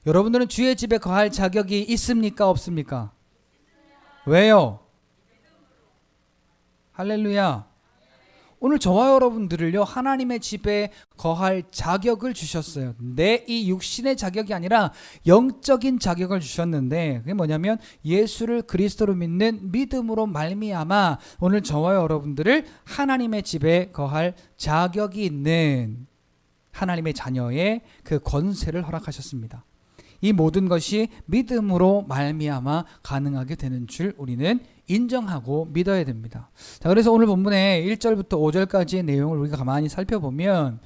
여러분들은 주의 집에 거할 자격이 있습니까? 없습니까? 왜요? 할렐루야. 오늘 저와 여러분들을요, 하나님의 집에 거할 자격을 주셨어요. 내 이 육신의 자격이 아니라 영적인 자격을 주셨는데, 그게 뭐냐면 예수를 그리스도로 믿는 믿음으로 말미암아 오늘 저와 여러분들을 하나님의 집에 거할 자격이 있는 하나님의 자녀의 그 권세를 허락하셨습니다. 이 모든 것이 믿음으로 말미암아 가능하게 되는 줄 우리는 인정하고 믿어야 됩니다. 자, 그래서 오늘 본문의 1절부터 5절까지의 내용을 우리가 가만히 살펴보면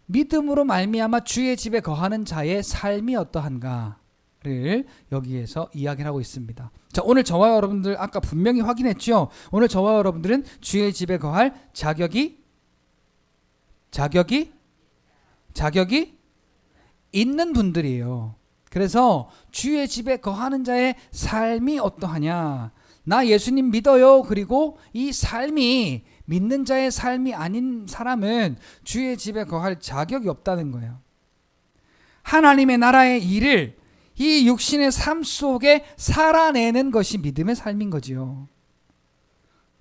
믿음으로 말미암아 주의 집에 거하는 자의 삶이 어떠한가를 여기에서 이야기를 하고 있습니다. 자, 오늘 저와 여러분들 아까 분명히 확인했죠. 오늘 저와 여러분들은 주의 집에 거할 자격이 있는 분들이에요. 그래서 주의 집에 거하는 자의 삶이 어떠하냐? 나 예수님 믿어요. 그리고 이 삶이 믿는 자의 삶이 아닌 사람은 주의 집에 거할 자격이 없다는 거예요. 하나님의 나라의 일을 이 육신의 삶 속에 살아내는 것이 믿음의 삶인 거지요.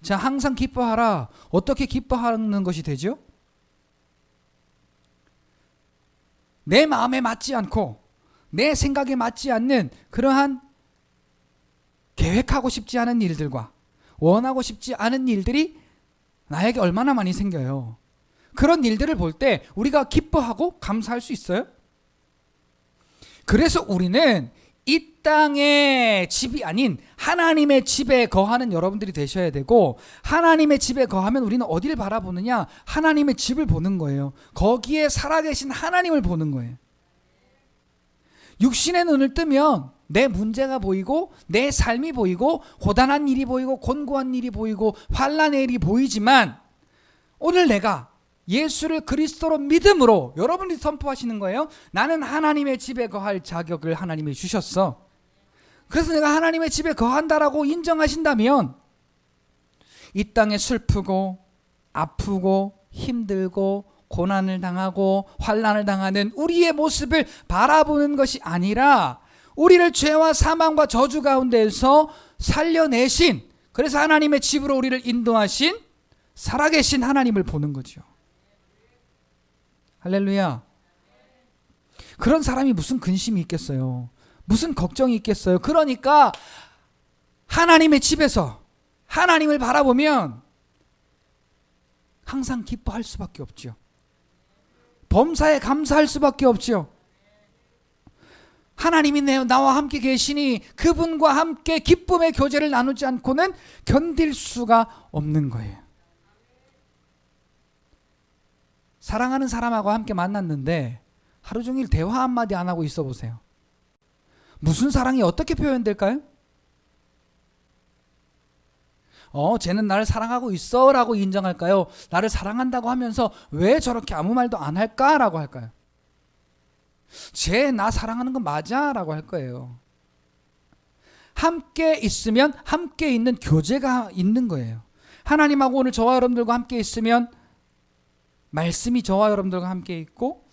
자, 항상 기뻐하라. 어떻게 기뻐하는 것이 되죠? 내 마음에 맞지 않고 내 생각에 맞지 않는 그러한 계획하고 싶지 않은 일들과 원하고 싶지 않은 일들이 나에게 얼마나 많이 생겨요. 그런 일들을 볼 때 우리가 기뻐하고 감사할 수 있어요? 그래서 우리는 이 땅의 집이 아닌 하나님의 집에 거하는 여러분들이 되셔야 되고, 하나님의 집에 거하면 우리는 어디를 바라보느냐? 하나님의 집을 보는 거예요. 거기에 살아계신 하나님을 보는 거예요. 육신의 눈을 뜨면 내 문제가 보이고 내 삶이 보이고 고단한 일이 보이고 곤고한 일이 보이고 환난의 일이 보이지만, 오늘 내가 예수를 그리스도로 믿음으로 여러분이 선포하시는 거예요. 나는 하나님의 집에 거할 자격을 하나님이 주셨어. 그래서 내가 하나님의 집에 거한다라고 인정하신다면 이 땅에 슬프고 아프고 힘들고 고난을 당하고 환난을 당하는 우리의 모습을 바라보는 것이 아니라 우리를 죄와 사망과 저주 가운데에서 살려내신, 그래서 하나님의 집으로 우리를 인도하신 살아계신 하나님을 보는 거죠. 할렐루야. 그런 사람이 무슨 근심이 있겠어요? 무슨 걱정이 있겠어요? 그러니까 하나님의 집에서 하나님을 바라보면 항상 기뻐할 수밖에 없죠. 범사에 감사할 수밖에 없죠. 하나님이 나와 함께 계시니 그분과 함께 기쁨의 교제를 나누지 않고는 견딜 수가 없는 거예요. 사랑하는 사람하고 함께 만났는데 하루 종일 대화 한마디 안 하고 있어 보세요. 무슨 사랑이 어떻게 표현될까요? 쟤는 나를 사랑하고 있어 라고 인정할까요? 나를 사랑한다고 하면서 왜 저렇게 아무 말도 안 할까? 라고 할까요? 쟤 나 사랑하는 거 맞아? 라고 할 거예요. 함께 있으면 함께 있는 교제가 있는 거예요. 하나님하고 오늘 저와 여러분들과 함께 있으면 말씀이 저와 여러분들과 함께 있고,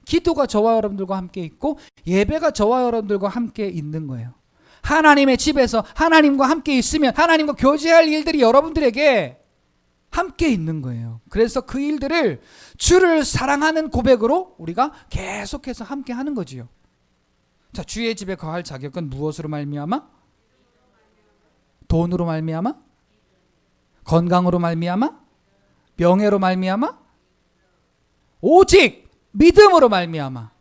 기도가 저와 여러분들과 함께 있고, 예배가 저와 여러분들과 함께 있는 거예요. 하나님의 집에서 하나님과 함께 있으면 하나님과 교제할 일들이 여러분들에게 함께 있는 거예요. 그래서 그 일들을 주를 사랑하는 고백으로 우리가 계속해서 함께 하는 거지요. 자, 주의 집에 거할 자격은 무엇으로 말미암아? 돈으로 말미암아? 건강으로 말미암아? 명예로 말미암아? 오직 믿음으로 말미암아.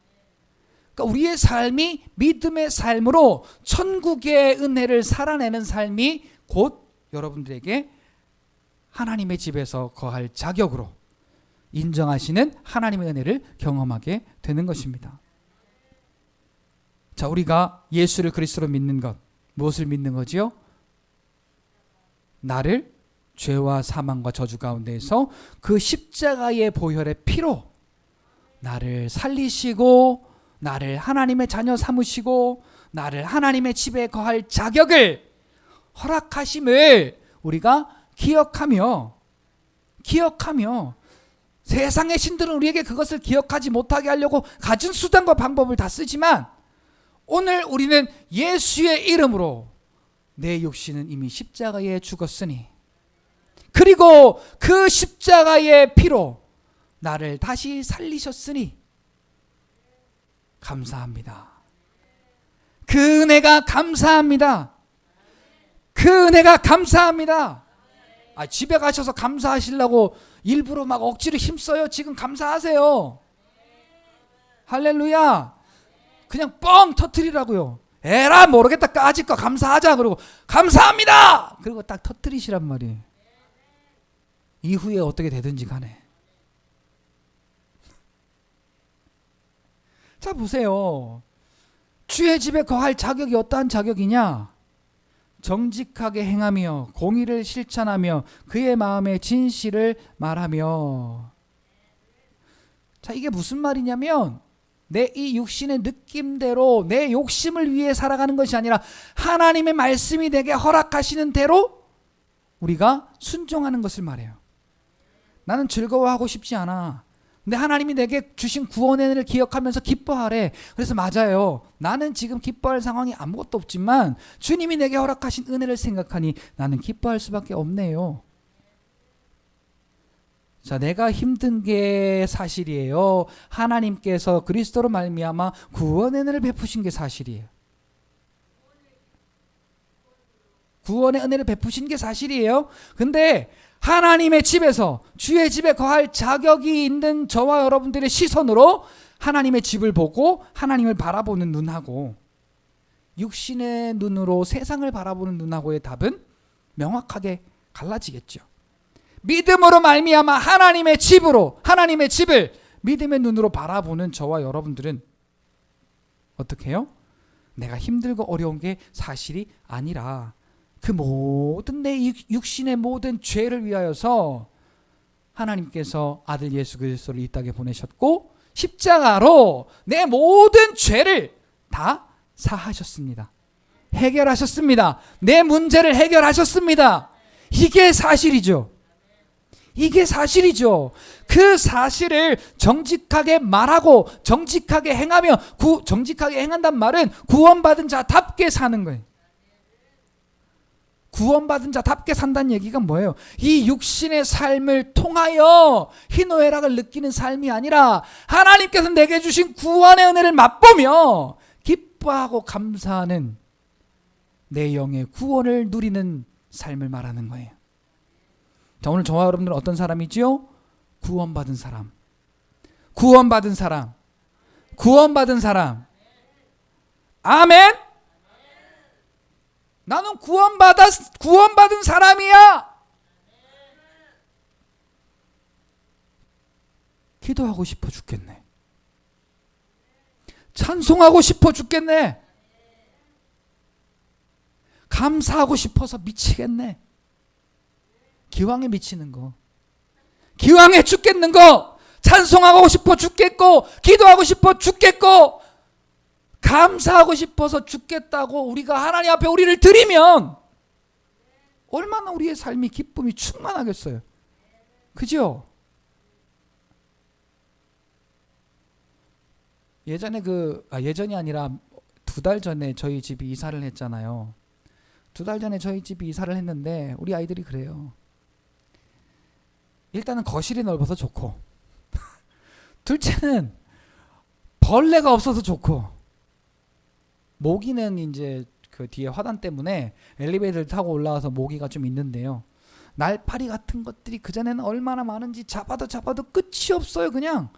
그러니까 우리의 삶이 믿음의 삶으로 천국의 은혜를 살아내는 삶이 곧 여러분들에게 하나님의 집에서 거할 자격으로 인정하시는 하나님의 은혜를 경험하게 되는 것입니다. 자, 우리가 예수를 그리스도로 믿는 것, 무엇을 믿는 거지요? 나를 죄와 사망과 저주 가운데에서 그 십자가의 보혈의 피로 나를 살리시고 나를 하나님의 자녀 삼으시고 나를 하나님의 집에 거할 자격을 허락하심을 우리가 기억하며 세상의 신들은 우리에게 그것을 기억하지 못하게 하려고 가진 수단과 방법을 다 쓰지만, 오늘 우리는 예수의 이름으로 내 육신은 이미 십자가에 죽었으니 그리고 그 십자가의 피로 나를 다시 살리셨으니 감사합니다. 그 은혜가 감사합니다. 그 은혜가 감사합니다. 집에 가셔서 감사하시려고 일부러 막 억지로 힘써요. 지금 감사하세요. 할렐루야. 그냥 뻥 터뜨리라고요. 에라 모르겠다. 까짓 거 감사하자. 그리고 감사합니다. 그리고 딱 터뜨리시란 말이에요. 이후에 어떻게 되든지 간에. 자 보세요. 주의 집에 거할 자격이 어떠한 자격이냐? 정직하게 행하며 공의를 실천하며 그의 마음의 진실을 말하며. 자 이게 무슨 말이냐면 내 이 육신의 느낌대로 내 욕심을 위해 살아가는 것이 아니라 하나님의 말씀이 내게 허락하시는 대로 우리가 순종하는 것을 말해요. 나는 즐거워하고 싶지 않아. 근데 하나님이 내게 주신 구원의 은혜를 기억하면서 기뻐하래. 그래서 맞아요. 나는 지금 기뻐할 상황이 아무것도 없지만 주님이 내게 허락하신 은혜를 생각하니 나는 기뻐할 수밖에 없네요. 자, 내가 힘든 게 사실이에요. 하나님께서 그리스도로 말미암아 구원의 은혜를 베푸신 게 사실이에요. 구원의 은혜를 베푸신 게 사실이에요. 근데 하나님의 집에서 주의 집에 거할 자격이 있는 저와 여러분들의 시선으로 하나님의 집을 보고 하나님을 바라보는 눈하고 육신의 눈으로 세상을 바라보는 눈하고의 답은 명확하게 갈라지겠죠. 믿음으로 말미암아 하나님의 집으로 하나님의 집을 믿음의 눈으로 바라보는 저와 여러분들은 어떻게 해요? 내가 힘들고 어려운 게 사실이 아니라 그 모든 내 육신의 모든 죄를 위하여서 하나님께서 아들 예수 그리스도를 이 땅에 보내셨고 십자가로 내 모든 죄를 다 사하셨습니다. 해결하셨습니다. 내 문제를 해결하셨습니다. 이게 사실이죠. 이게 사실이죠. 그 사실을 정직하게 말하고 정직하게 행하며 정직하게 행한단 말은 구원받은 자답게 사는 거예요. 구원받은 자답게 산다는 얘기가 뭐예요? 이 육신의 삶을 통하여 희노애락을 느끼는 삶이 아니라 하나님께서 내게 주신 구원의 은혜를 맛보며 기뻐하고 감사하는 내 영의 구원을 누리는 삶을 말하는 거예요. 자, 오늘 저와 여러분들은 어떤 사람이지요? 구원받은 사람. 구원받은 사람. 구원받은 사람. 아멘. 나는 구원받은 사람이야. 기도하고 싶어 죽겠네. 찬송하고 싶어 죽겠네. 감사하고 싶어서 미치겠네. 기왕에 미치는 거, 기왕에 죽겠는 거, 찬송하고 싶어 죽겠고, 기도하고 싶어 죽겠고, 감사하고 싶어서 죽겠다고 우리가 하나님 앞에 우리를 드리면 얼마나 우리의 삶이 기쁨이 충만하겠어요. 그죠? 예전이 아니라 2달 전에 저희 집이 이사를 했잖아요. 2달 전에 저희 집이 이사를 했는데 우리 아이들이 그래요. 일단은 거실이 넓어서 좋고 둘째는 벌레가 없어서 좋고 모기는 이제 그 뒤에 화단 때문에 엘리베이터를 타고 올라와서 모기가 좀 있는데요. 날파리 같은 것들이 그전에는 얼마나 많은지 잡아도 끝이 없어요. 그냥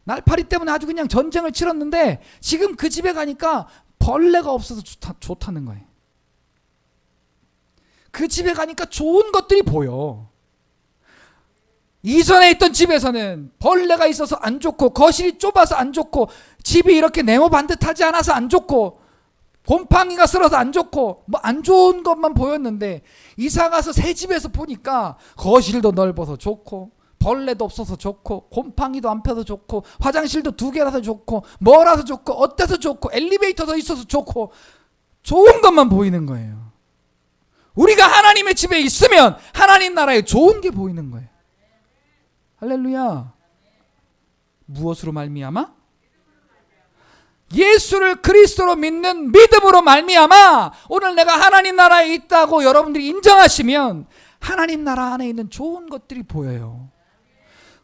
날파리 때문에 아주 그냥 전쟁을 치렀는데 지금 그 집에 가니까 벌레가 없어서 좋다는 거예요. 그 집에 가니까 좋은 것들이 보여. 이전에 있던 집에서는 벌레가 있어서 안 좋고 거실이 좁아서 안 좋고 집이 이렇게 네모 반듯하지 않아서 안 좋고 곰팡이가 쓸어서 안 좋고 뭐 안 좋은 것만 보였는데 이사가서 새 집에서 보니까 거실도 넓어서 좋고 벌레도 없어서 좋고 곰팡이도 안 펴서 좋고 화장실도 2개라서 좋고 뭐라서 좋고 어때서 좋고 엘리베이터도 있어서 좋고 좋은 것만 보이는 거예요. 우리가 하나님의 집에 있으면 하나님 나라에 좋은 게 보이는 거예요. 할렐루야. 무엇으로 말미암아? 예수를 그리스도로 믿는 믿음으로 말미암아 오늘 내가 하나님 나라에 있다고 여러분들이 인정하시면 하나님 나라 안에 있는 좋은 것들이 보여요.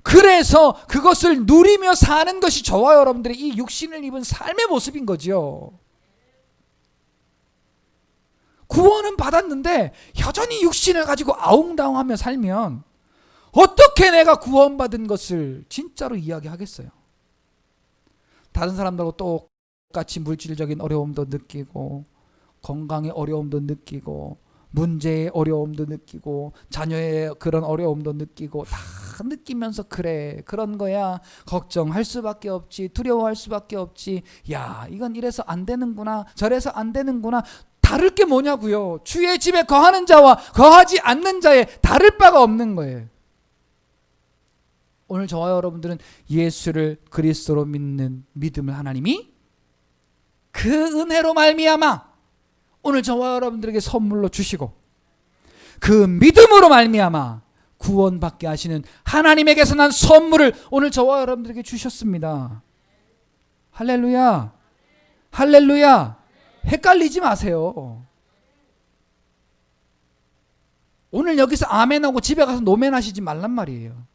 그래서 그것을 누리며 사는 것이 저와 여러분들의 이 육신을 입은 삶의 모습인 거죠. 구원은 받았는데 여전히 육신을 가지고 아웅다웅하며 살면 어떻게 내가 구원받은 것을 진짜로 이야기하겠어요? 다른 사람들하고 똑같이 물질적인 어려움도 느끼고 건강의 어려움도 느끼고 문제의 어려움도 느끼고 자녀의 그런 어려움도 느끼고 다 느끼면서 그래 그런 거야 걱정할 수밖에 없지 두려워할 수밖에 없지 야 이건 이래서 안 되는구나 저래서 안 되는구나 다를 게 뭐냐고요. 주의 집에 거하는 자와 거하지 않는 자에 다를 바가 없는 거예요. 오늘 저와 여러분들은 예수를 그리스도로 믿는 믿음을 하나님이 그 은혜로 말미암아 오늘 저와 여러분들에게 선물로 주시고 그 믿음으로 말미암아 구원받게 하시는 하나님에게서 난 선물을 오늘 저와 여러분들에게 주셨습니다. 할렐루야. 할렐루야. 헷갈리지 마세요. 오늘 여기서 아멘하고 집에 가서 노멘 하시지 말란 말이에요.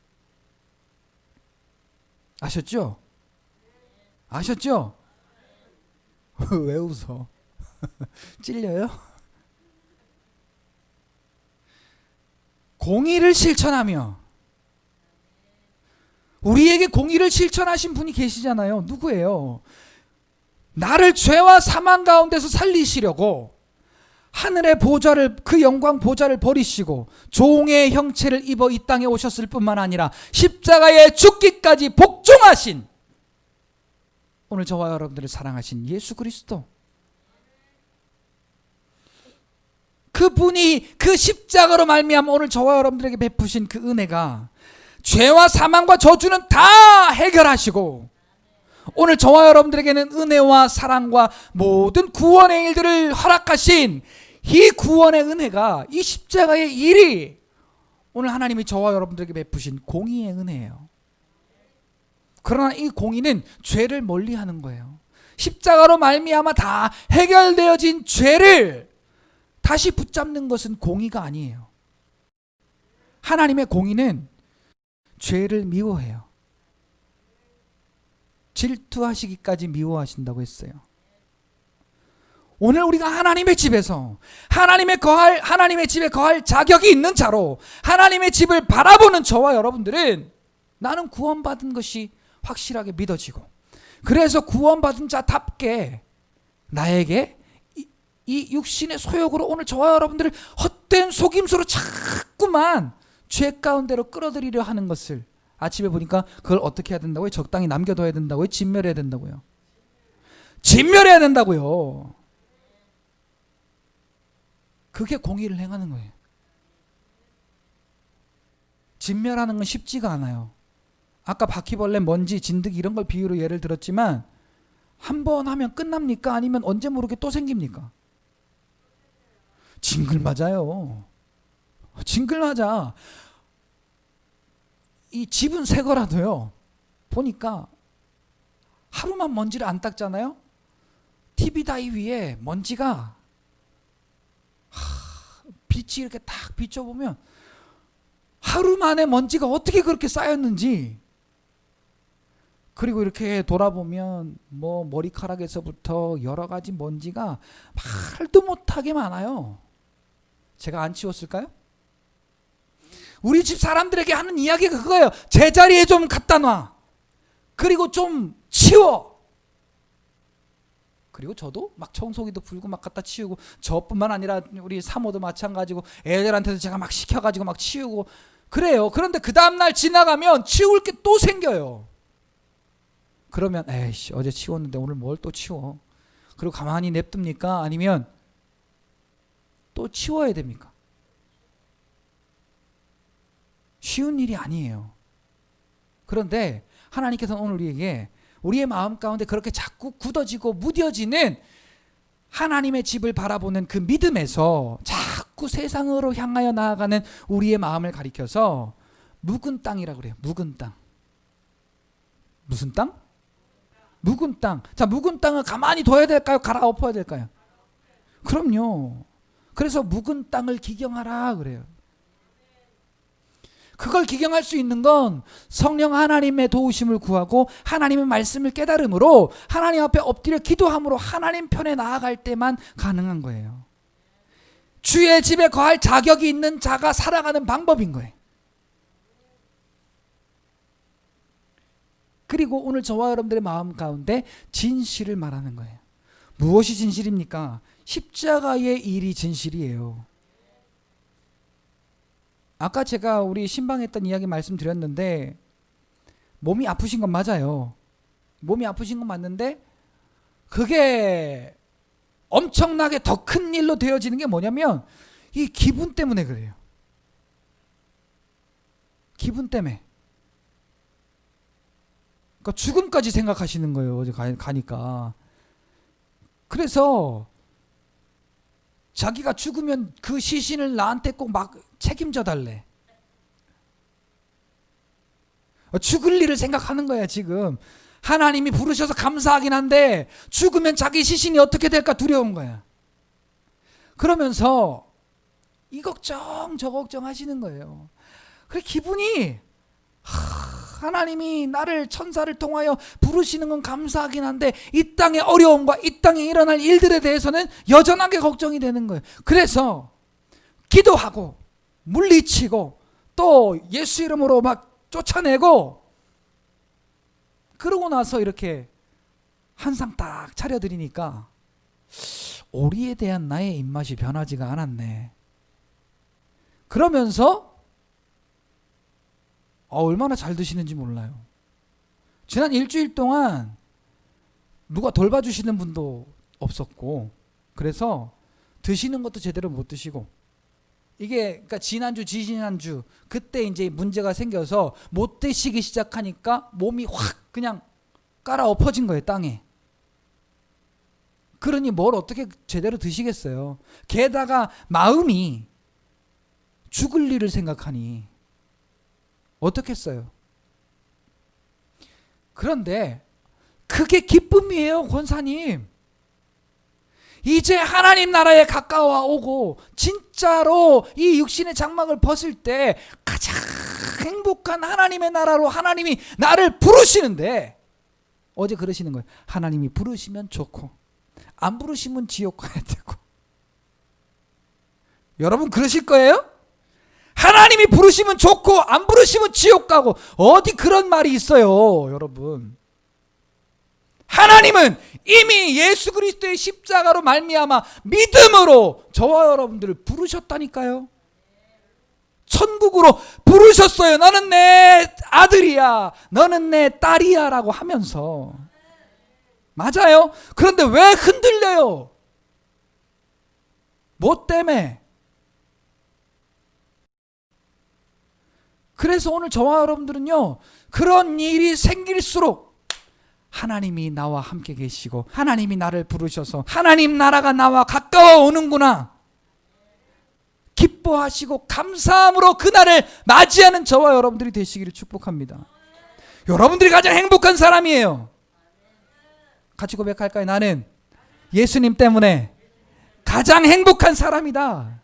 아셨죠? 아셨죠? 왜 웃어? 찔려요? 공의를 실천하며 우리에게 공의를 실천하신 분이 계시잖아요. 누구예요? 나를 죄와 사망 가운데서 살리시려고 하늘의 보좌를 그 영광 보좌를 버리시고 종의 형체를 입어 이 땅에 오셨을 뿐만 아니라 십자가에 죽기까지 복종하신 오늘 저와 여러분들을 사랑하신 예수 그리스도 그분이 그 십자가로 말미암아 오늘 저와 여러분들에게 베푸신 그 은혜가 죄와 사망과 저주는 다 해결하시고 오늘 저와 여러분들에게는 은혜와 사랑과 모든 구원의 일들을 허락하신 이 구원의 은혜가 이 십자가의 일이 오늘 하나님이 저와 여러분들에게 베푸신 공의의 은혜예요. 그러나 이 공의는 죄를 멀리하는 거예요. 십자가로 말미암아 다 해결되어진 죄를 다시 붙잡는 것은 공의가 아니에요. 하나님의 공의는 죄를 미워해요. 질투하시기까지 미워하신다고 했어요. 오늘 우리가 하나님의 집에서 하나님의 집에 거할 자격이 있는 자로 하나님의 집을 바라보는 저와 여러분들은 나는 구원받은 것이 확실하게 믿어지고 그래서 구원받은 자답게 나에게 이 육신의 소욕으로 오늘 저와 여러분들을 헛된 속임수로 자꾸만 죄 가운데로 끌어들이려 하는 것을 아침에 보니까 그걸 어떻게 해야 된다고요? 적당히 남겨둬야 된다고요? 진멸해야 된다고요? 진멸해야 된다고요. 그게 공의를 행하는 거예요. 진멸하는 건 쉽지가 않아요. 아까 바퀴벌레, 먼지, 진드기 이런 걸 비유로 예를 들었지만 한 번 하면 끝납니까? 아니면 언제 모르게 또 생깁니까? 징글 맞아요. 징글 맞아. 이 집은 새 거라도요. 보니까 하루만 먼지를 안 닦잖아요. TV 다이 위에 먼지가 빛이 이렇게 딱 비춰보면 하루 만에 먼지가 어떻게 그렇게 쌓였는지 그리고 이렇게 돌아보면 뭐 머리카락에서부터 여러 가지 먼지가 말도 못하게 많아요. 제가 안 치웠을까요? 우리 집 사람들에게 하는 이야기가 그거예요. 제자리에 좀 갖다 놔. 그리고 좀 치워. 그리고 저도 막 청소기도 불고 막 갖다 치우고 저뿐만 아니라 우리 사모도 마찬가지고 애들한테도 제가 막 시켜가지고 막 치우고 그래요. 그런데 그 다음날 지나가면 치울 게 또 생겨요. 그러면 에이씨 어제 치웠는데 오늘 뭘 또 치워. 그리고 가만히 냅둡니까? 아니면 또 치워야 됩니까? 쉬운 일이 아니에요. 그런데 하나님께서는 오늘 우리에게 우리의 마음 가운데 그렇게 자꾸 굳어지고 무뎌지는 하나님의 집을 바라보는 그 믿음에서 자꾸 세상으로 향하여 나아가는 우리의 마음을 가리켜서 묵은 땅이라고 그래요. 묵은 땅. 무슨 땅? 묵은 땅. 자, 묵은 땅을 가만히 둬야 될까요? 갈아엎어야 될까요? 그럼요. 그래서 묵은 땅을 기경하라 그래요. 그걸 기경할 수 있는 건 성령 하나님의 도우심을 구하고 하나님의 말씀을 깨달음으로 하나님 앞에 엎드려 기도함으로 하나님 편에 나아갈 때만 가능한 거예요. 주의 집에 거할 자격이 있는 자가 살아가는 방법인 거예요. 그리고 오늘 저와 여러분들의 마음 가운데 진실을 말하는 거예요. 무엇이 진실입니까? 십자가의 일이 진실이에요. 아까 제가 우리 신방했던 이야기 말씀드렸는데 몸이 아프신 건 맞아요. 몸이 아프신 건 맞는데 그게 엄청나게 더 큰 일로 되어지는 게 뭐냐면 이 기분 때문에 그래요. 기분 때문에. 그러니까 죽음까지 생각하시는 거예요. 어제 가니까. 그래서 자기가 죽으면 그 시신을 나한테 꼭 막 책임져 달래. 죽을 일을 생각하는 거야 지금. 하나님이 부르셔서 감사하긴 한데 죽으면 자기 시신이 어떻게 될까 두려운 거야. 그러면서 이 걱정 저 걱정 하시는 거예요. 그래 기분이 하나님이 나를 천사를 통하여 부르시는 건 감사하긴 한데 이 땅의 어려움과 이 땅에 일어날 일들에 대해서는 여전하게 걱정이 되는 거예요. 그래서 기도하고 물리치고 또 예수 이름으로 막 쫓아내고 그러고 나서 이렇게 한 상 딱 차려드리니까 오리에 대한 나의 입맛이 변하지가 않았네. 그러면서 얼마나 잘 드시는지 몰라요. 지난 일주일 동안 누가 돌봐주시는 분도 없었고 그래서 드시는 것도 제대로 못 드시고 이게 그러니까 지난주 지지난주 그때 이제 문제가 생겨서 못 드시기 시작하니까 몸이 확 그냥 깔아 엎어진 거예요 땅에. 그러니 뭘 어떻게 제대로 드시겠어요. 게다가 마음이 죽을 일을 생각하니 어떻겠어요. 그런데 그게 기쁨이에요 권사님. 이제 하나님 나라에 가까워오고 진짜로 이 육신의 장막을 벗을 때 가장 행복한 하나님의 나라로 하나님이 나를 부르시는데 어제 그러시는 거예요. 하나님이 부르시면 좋고 안 부르시면 지옥 가야 되고. 여러분 그러실 거예요? 하나님이 부르시면 좋고 안 부르시면 지옥 가고 어디 그런 말이 있어요 여러분. 하나님은 이미 예수 그리스도의 십자가로 말미암아 믿음으로 저와 여러분들을 부르셨다니까요. 천국으로 부르셨어요. 너는 내 아들이야 너는 내 딸이야 라고 하면서. 맞아요. 그런데 왜 흔들려요? 뭐 때문에? 그래서 오늘 저와 여러분들은요 그런 일이 생길수록 하나님이 나와 함께 계시고 하나님이 나를 부르셔서 하나님 나라가 나와 가까워 오는구나 기뻐하시고 감사함으로 그날을 맞이하는 저와 여러분들이 되시기를 축복합니다. 여러분들이 가장 행복한 사람이에요. 같이 고백할까요? 나는 예수님 때문에 가장 행복한 사람이다.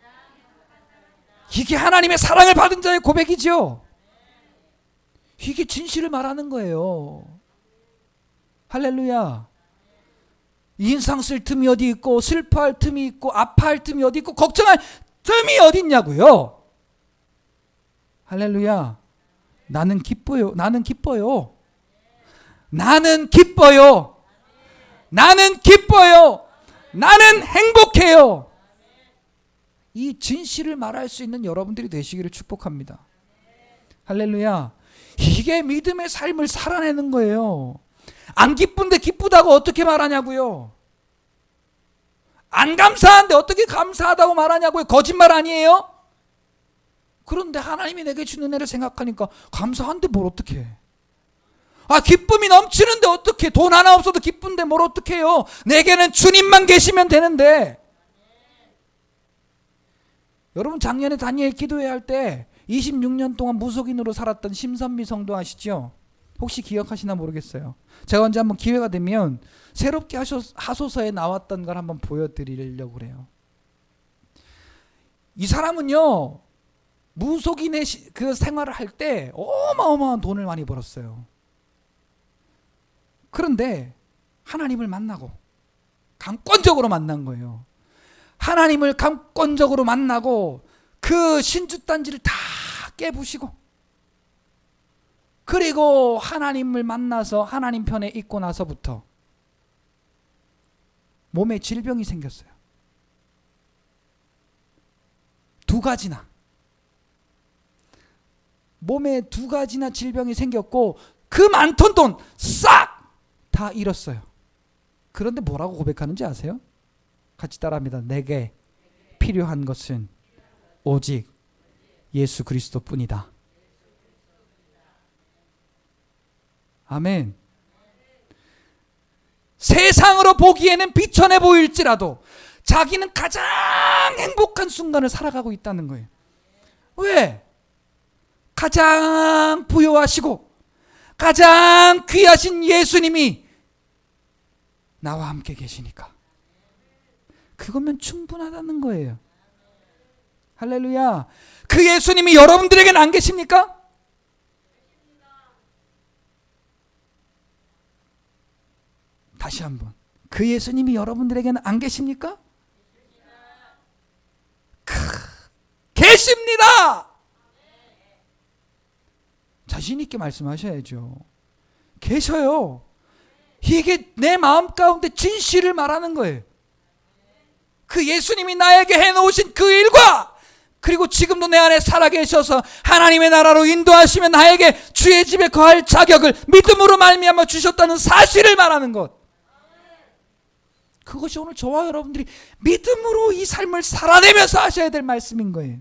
이게 하나님의 사랑을 받은 자의 고백이죠. 이게 진실을 말하는 거예요. 할렐루야. 인상 쓸 틈이 어디 있고 슬퍼할 틈이 있고 아파할 틈이 어디 있고 걱정할 틈이 어디 있냐고요. 할렐루야. 나는 기뻐요. 나는 기뻐요. 나는 기뻐요. 나는 기뻐요. 나는 행복해요. 이 진실을 말할 수 있는 여러분들이 되시기를 축복합니다. 할렐루야. 이게 믿음의 삶을 살아내는 거예요. 안 기쁜데 기쁘다고 어떻게 말하냐고요. 안 감사한데 어떻게 감사하다고 말하냐고요. 거짓말 아니에요? 그런데 하나님이 내게 주는 은혜를 생각하니까 감사한데 뭘 어떻게 해. 기쁨이 넘치는데 어떻게 돈 하나 없어도 기쁜데 뭘 어떻게 해요. 내게는 주님만 계시면 되는데. 여러분 작년에 다니엘 기도회 할 때 26년 동안 무속인으로 살았던 심선미 성도 아시죠? 혹시 기억하시나 모르겠어요. 제가 언제 한번 기회가 되면 새롭게 하소서에 나왔던 걸 한번 보여드리려고 그래요. 이 사람은요, 무속인의 그 생활을 할 때 어마어마한 돈을 많이 벌었어요. 그런데 하나님을 만나고 강권적으로 만난 거예요. 하나님을 강권적으로 만나고 그 신주단지를 다 깨부시고, 그리고 하나님을 만나서 하나님 편에 있고 나서부터 몸에 질병이 생겼어요. 두 가지나. 몸에 두 가지나 질병이 생겼고 그 많던 돈 싹 다 잃었어요. 그런데 뭐라고 고백하는지 아세요? 같이 따라합니다. 내게 필요한 것은 오직 예수 그리스도뿐이다. 아멘. 세상으로 보기에는 비천해 보일지라도 자기는 가장 행복한 순간을 살아가고 있다는 거예요. 왜? 가장 부유하시고 가장 귀하신 예수님이 나와 함께 계시니까 그거면 충분하다는 거예요. 할렐루야. 그 예수님이 여러분들에게는 안 계십니까? 다시 한번, 그 예수님이 여러분들에게는 안 계십니까? 계십니다. 자신 있게 말씀하셔야죠. 계셔요. 이게 내 마음 가운데 진실을 말하는 거예요. 그 예수님이 나에게 해놓으신 그 일과, 그리고 지금도 내 안에 살아계셔서 하나님의 나라로 인도하시며 나에게 주의 집에 거할 자격을 믿음으로 말미암아 주셨다는 사실을 말하는 것. 그것이 오늘 저와 여러분들이 믿음으로 이 삶을 살아내면서 하셔야 될 말씀인 거예요.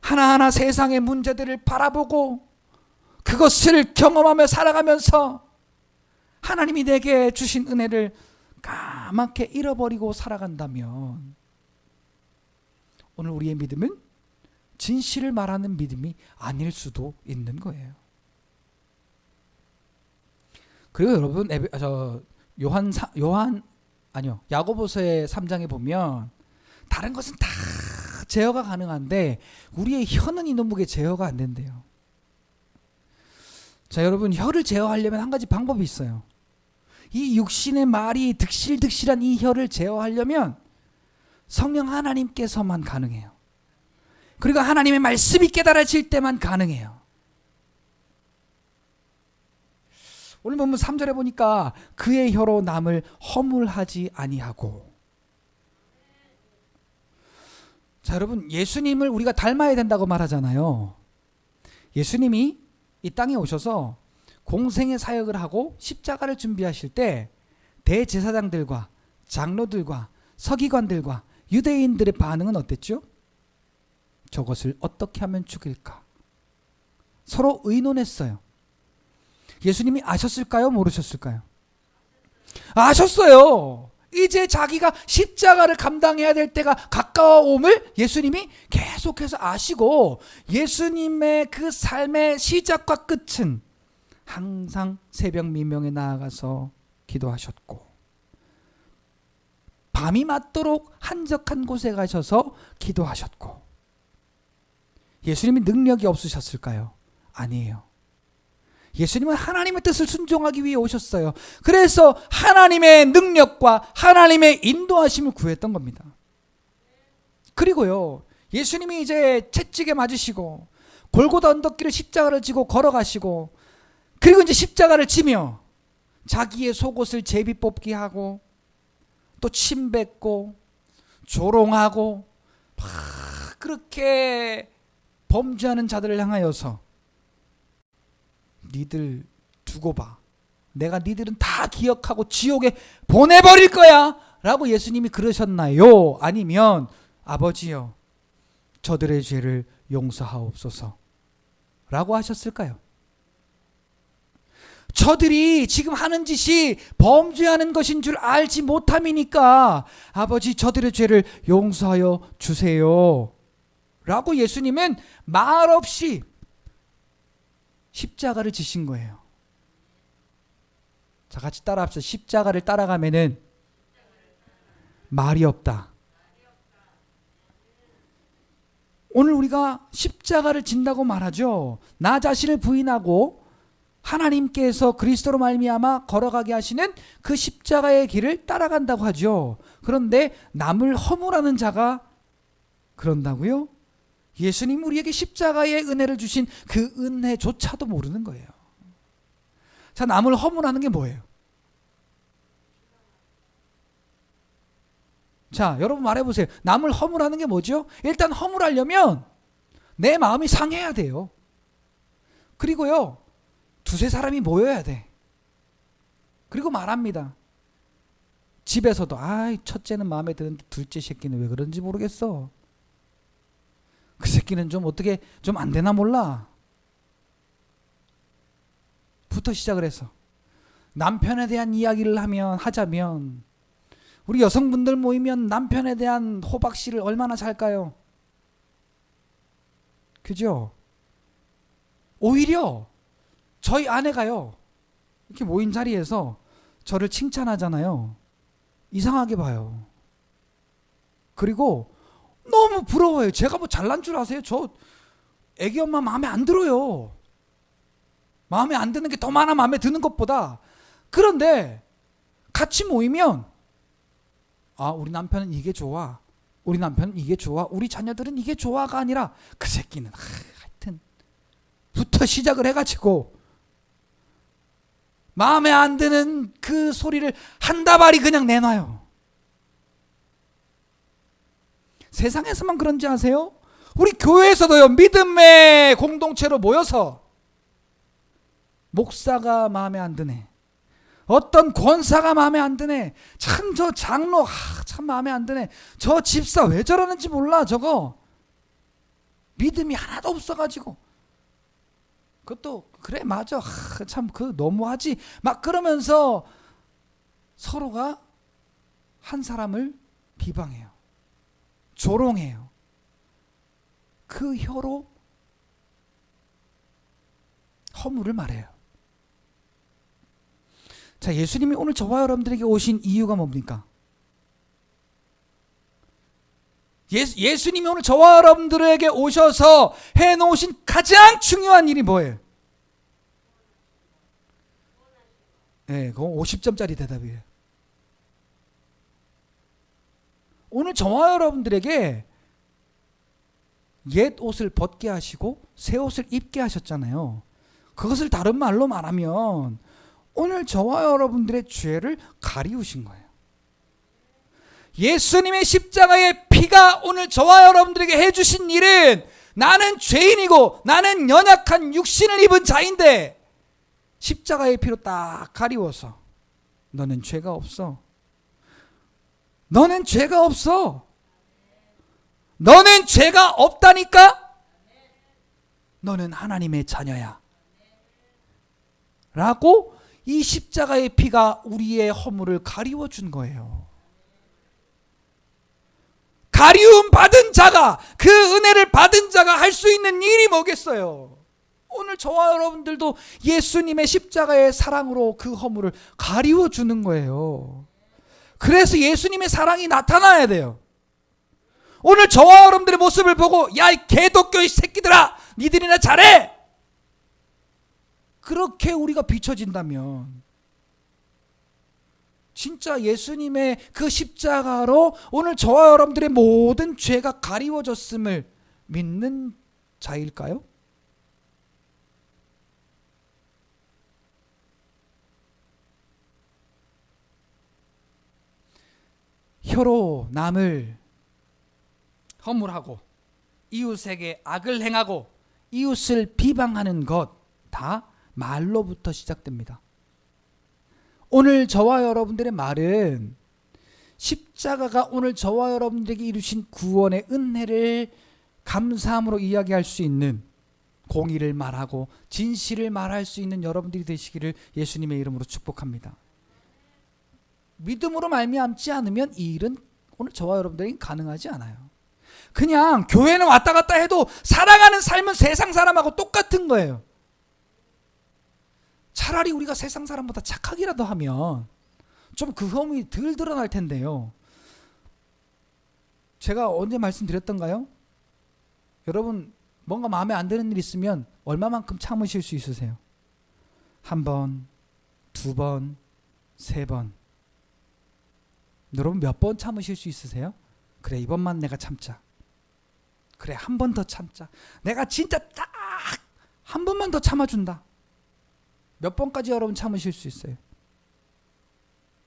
하나하나 세상의 문제들을 바라보고 그것을 경험하며 살아가면서 하나님이 내게 주신 은혜를 까맣게 잃어버리고 살아간다면 오늘 우리의 믿음은 진실을 말하는 믿음이 아닐 수도 있는 거예요. 그리고 여러분, 야고보서의 3장에 보면 다른 것은 다 제어가 가능한데 우리의 혀는 이놈에게 제어가 안 된대요. 자, 여러분, 혀를 제어하려면 한 가지 방법이 있어요. 이 육신의 말이 득실득실한 이 혀를 제어하려면 성령 하나님께서만 가능해요. 그리고 하나님의 말씀이 깨달아질 때만 가능해요. 오늘 본문 3절에 보니까 그의 혀로 남을 허물하지 아니하고. 자, 여러분, 예수님을 우리가 닮아야 된다고 말하잖아요. 예수님이 이 땅에 오셔서 공생의 사역을 하고 십자가를 준비하실 때 대제사장들과 장로들과 서기관들과 유대인들의 반응은 어땠죠? 저것을 어떻게 하면 죽일까? 서로 의논했어요. 예수님이 아셨을까요? 모르셨을까요? 아셨어요. 이제 자기가 십자가를 감당해야 될 때가 가까워옴을 예수님이 계속해서 아시고 예수님의 그 삶의 시작과 끝은 항상 새벽 미명에 나아가서 기도하셨고 밤이 맞도록 한적한 곳에 가셔서 기도하셨고. 예수님이 능력이 없으셨을까요? 아니에요. 예수님은 하나님의 뜻을 순종하기 위해 오셨어요. 그래서 하나님의 능력과 하나님의 인도하심을 구했던 겁니다. 그리고요, 예수님이 이제 채찍에 맞으시고 골고다 언덕길을 십자가를 지고 걸어가시고, 그리고 이제 십자가를 지며 자기의 속옷을 제비 뽑기 하고 또 침 뱉고 조롱하고 막 그렇게 범죄하는 자들을 향하여서 니들 두고 봐. 내가 니들은 다 기억하고 지옥에 보내버릴 거야 라고 예수님이 그러셨나요? 아니면 아버지여 저들의 죄를 용서하옵소서 라고 하셨을까요? 저들이 지금 하는 짓이 범죄하는 것인 줄 알지 못함이니까 아버지 저들의 죄를 용서하여 주세요 라고 예수님은 말없이 십자가를 지신 거예요. 자, 같이 따라합시다. 십자가를 따라가면은 말이 없다. 오늘 우리가 십자가를 진다고 말하죠. 나 자신을 부인하고 하나님께서 그리스도로 말미암아 걸어가게 하시는 그 십자가의 길을 따라간다고 하죠. 그런데 남을 허물하는 자가 그런다고요? 예수님 우리에게 십자가의 은혜를 주신 그 은혜조차도 모르는 거예요. 자, 남을 허물하는 게 뭐예요? 자, 여러분 말해보세요. 남을 허물하는 게 뭐죠? 일단 허물하려면 내 마음이 상해야 돼요. 그리고요, 두세 사람이 모여야 돼. 그리고 말합니다. 집에서도 첫째는 마음에 드는데 둘째 새끼는 왜 그런지 모르겠어. 그 새끼는 좀 어떻게 좀 안 되나 몰라. 부터 시작을 해서 남편에 대한 이야기를 하자면 우리 여성분들 모이면 남편에 대한 호박씨를 얼마나 잘까요? 그죠? 오히려 저희 아내가요, 이렇게 모인 자리에서 저를 칭찬하잖아요. 이상하게 봐요. 그리고 너무 부러워요. 제가 뭐 잘난 줄 아세요? 저 애기 엄마 마음에 안 들어요. 마음에 안 드는 게 더 많아, 마음에 드는 것보다. 그런데 같이 모이면 우리 남편은 이게 좋아, 우리 남편은 이게 좋아, 우리 자녀들은 이게 좋아가 아니라 그 새끼는 하여튼 부터 시작을 해가지고 마음에 안 드는 그 소리를 한 다발이 그냥 내놔요. 세상에서만 그런지 아세요? 우리 교회에서도요, 믿음의 공동체로 모여서 목사가 마음에 안 드네, 어떤 권사가 마음에 안 드네, 참 저 장로 참 마음에 안 드네, 저 집사 왜 저러는지 몰라, 저거 믿음이 하나도 없어가지고, 그것도 그래 맞아, 참 그 너무하지, 막 그러면서 서로가 한 사람을 비방해요, 조롱해요. 그 혀로 허물을 말해요. 자, 예수님이 오늘 저와 여러분들에게 오신 이유가 뭡니까? 예수님이 오늘 저와 여러분들에게 오셔서 해놓으신 가장 중요한 일이 뭐예요? 네, 그건 50점짜리 대답이에요. 오늘 저와 여러분들에게 옛 옷을 벗게 하시고 새 옷을 입게 하셨잖아요. 그것을 다른 말로 말하면 오늘 저와 여러분들의 죄를 가리우신 거예요. 예수님의 십자가의 피가 오늘 저와 여러분들에게 해주신 일은, 나는 죄인이고 나는 연약한 육신을 입은 자인데 십자가의 피로 딱 가리워서 너는 죄가 없어, 너는 죄가 없어, 너는 죄가 없다니까, 너는 하나님의 자녀야 라고 이 십자가의 피가 우리의 허물을 가리워 준 거예요. 가리움 받은 자가, 그 은혜를 받은 자가 할 수 있는 일이 뭐겠어요? 오늘 저와 여러분들도 예수님의 십자가의 사랑으로 그 허물을 가리워 주는 거예요. 그래서 예수님의 사랑이 나타나야 돼요. 오늘 저와 여러분들의 모습을 보고 야, 이 개독교의 새끼들아, 니들이나 잘해, 그렇게 우리가 비춰진다면 진짜 예수님의 그 십자가로 오늘 저와 여러분들의 모든 죄가 가리워졌음을 믿는 자일까요? 혀로 남을 허물하고 이웃에게 악을 행하고 이웃을 비방하는 것 다 말로부터 시작됩니다. 오늘 저와 여러분들의 말은 십자가가 오늘 저와 여러분들에게 이루신 구원의 은혜를 감사함으로 이야기할 수 있는, 공의를 말하고 진실을 말할 수 있는 여러분들이 되시기를 예수님의 이름으로 축복합니다. 믿음으로 말미암지 않으면 이 일은 오늘 저와 여러분들에게 가능하지 않아요. 그냥 교회는 왔다 갔다 해도 살아가는 삶은 세상 사람하고 똑같은 거예요. 차라리 우리가 세상 사람보다 착하기라도 하면 좀 그 흠이 덜 드러날 텐데요. 제가 언제 말씀드렸던가요? 여러분 뭔가 마음에 안 드는 일 있으면 얼마만큼 참으실 수 있으세요? 한 번, 두 번, 세 번. 여러분 몇 번 참으실 수 있으세요? 그래, 이번만 내가 참자. 그래, 한 번 더 참자. 내가 진짜 딱 한 번만 더 참아준다. 몇 번까지 여러분 참으실 수 있어요?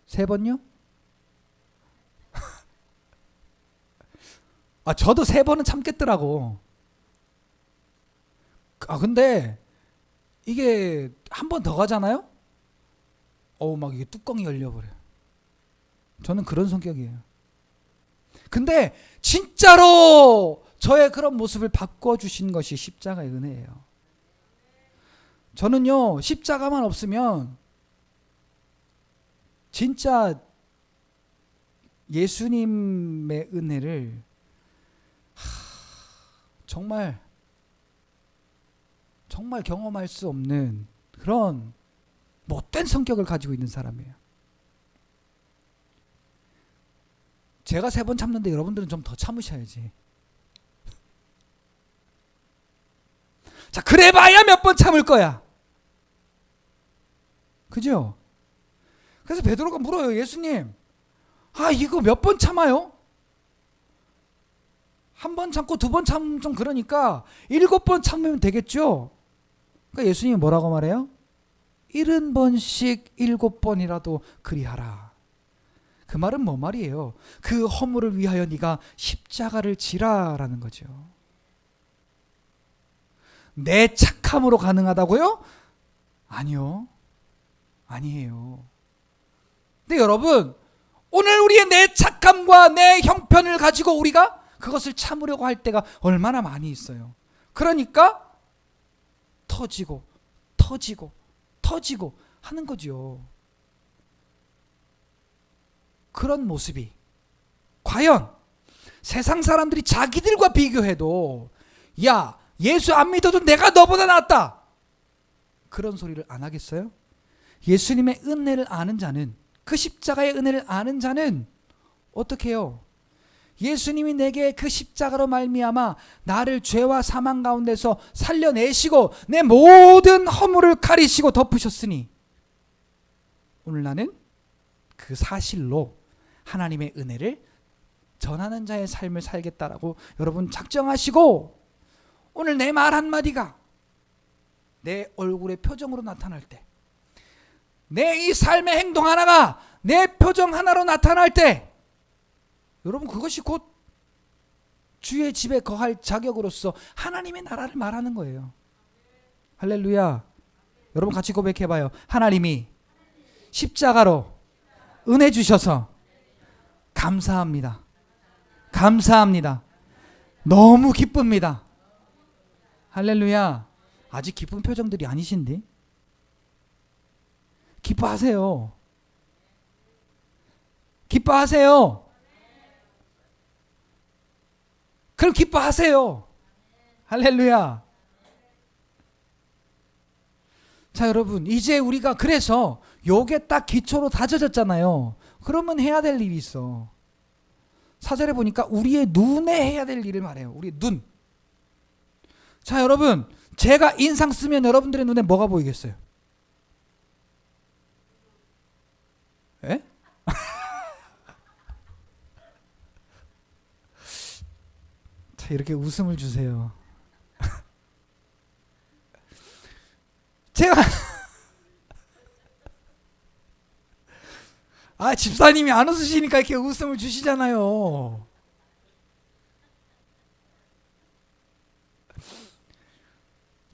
세 번요? 저도 세 번은 참겠더라고. 근데 이게 한 번 더 가잖아요? 막 이게 뚜껑이 열려버려요. 저는 그런 성격이에요. 근데 진짜로 저의 그런 모습을 바꿔주신 것이 십자가의 은혜예요. 저는요, 십자가만 없으면 진짜 예수님의 은혜를 정말 경험할 수 없는 그런 못된 성격을 가지고 있는 사람이에요. 제가 세 번 참는데 여러분들은 좀 더 참으셔야지. 자, 그래봐야 몇 번 참을 거야. 그죠? 그래서 베드로가 물어요. 예수님, 이거 몇 번 참아요? 한 번 참고 두 번 참으면 좀 그러니까 7번 참으면 되겠죠? 그러니까 예수님이 뭐라고 말해요? 70번씩 7번이라도 그리하라. 그 말은 뭐 말이에요? 그 허물을 위하여 네가 십자가를 지라라는 거죠. 내 착함으로 가능하다고요? 아니요. 아니에요. 근데 여러분, 오늘 우리의 내 착함과 내 형편을 가지고 우리가 그것을 참으려고 할 때가 얼마나 많이 있어요. 그러니까 터지고 하는 거죠. 그런 모습이 과연 세상 사람들이 자기들과 비교해도 야, 예수 안 믿어도 내가 너보다 낫다, 그런 소리를 안 하겠어요? 예수님의 은혜를 아는 자는, 그 십자가의 은혜를 아는 자는 어떻게 해요? 예수님이 내게 그 십자가로 말미암아 나를 죄와 사망 가운데서 살려내시고 내 모든 허물을 가리시고 덮으셨으니 오늘 나는 그 사실로 하나님의 은혜를 전하는 자의 삶을 살겠다라고 여러분 작정하시고, 오늘 내 말 한마디가 내 얼굴의 표정으로 나타날 때, 내 이 삶의 행동 하나가 내 표정 하나로 나타날 때, 여러분 그것이 곧 주의 집에 거할 자격으로서 하나님의 나라를 말하는 거예요. 할렐루야. 여러분 같이 고백해봐요. 하나님이 십자가로 은혜 주셔서 감사합니다. 감사합니다. 너무 기쁩니다. 할렐루야. 아직 기쁜 표정들이 아니신데? 기뻐하세요. 기뻐하세요. 그럼 기뻐하세요. 할렐루야. 자, 여러분, 이제 우리가 그래서 요게 딱 기초로 다져졌잖아요. 그러면 해야 될 일이 있어. 사절에 보니까 우리의 눈에 해야 될 일을 말해요. 우리의 눈. 자, 여러분, 제가 인상 쓰면 여러분들의 눈에 뭐가 보이겠어요? 에? 자, 이렇게 웃음을 주세요. 제가 집사님이 안 웃으시니까 이렇게 웃음을 주시잖아요.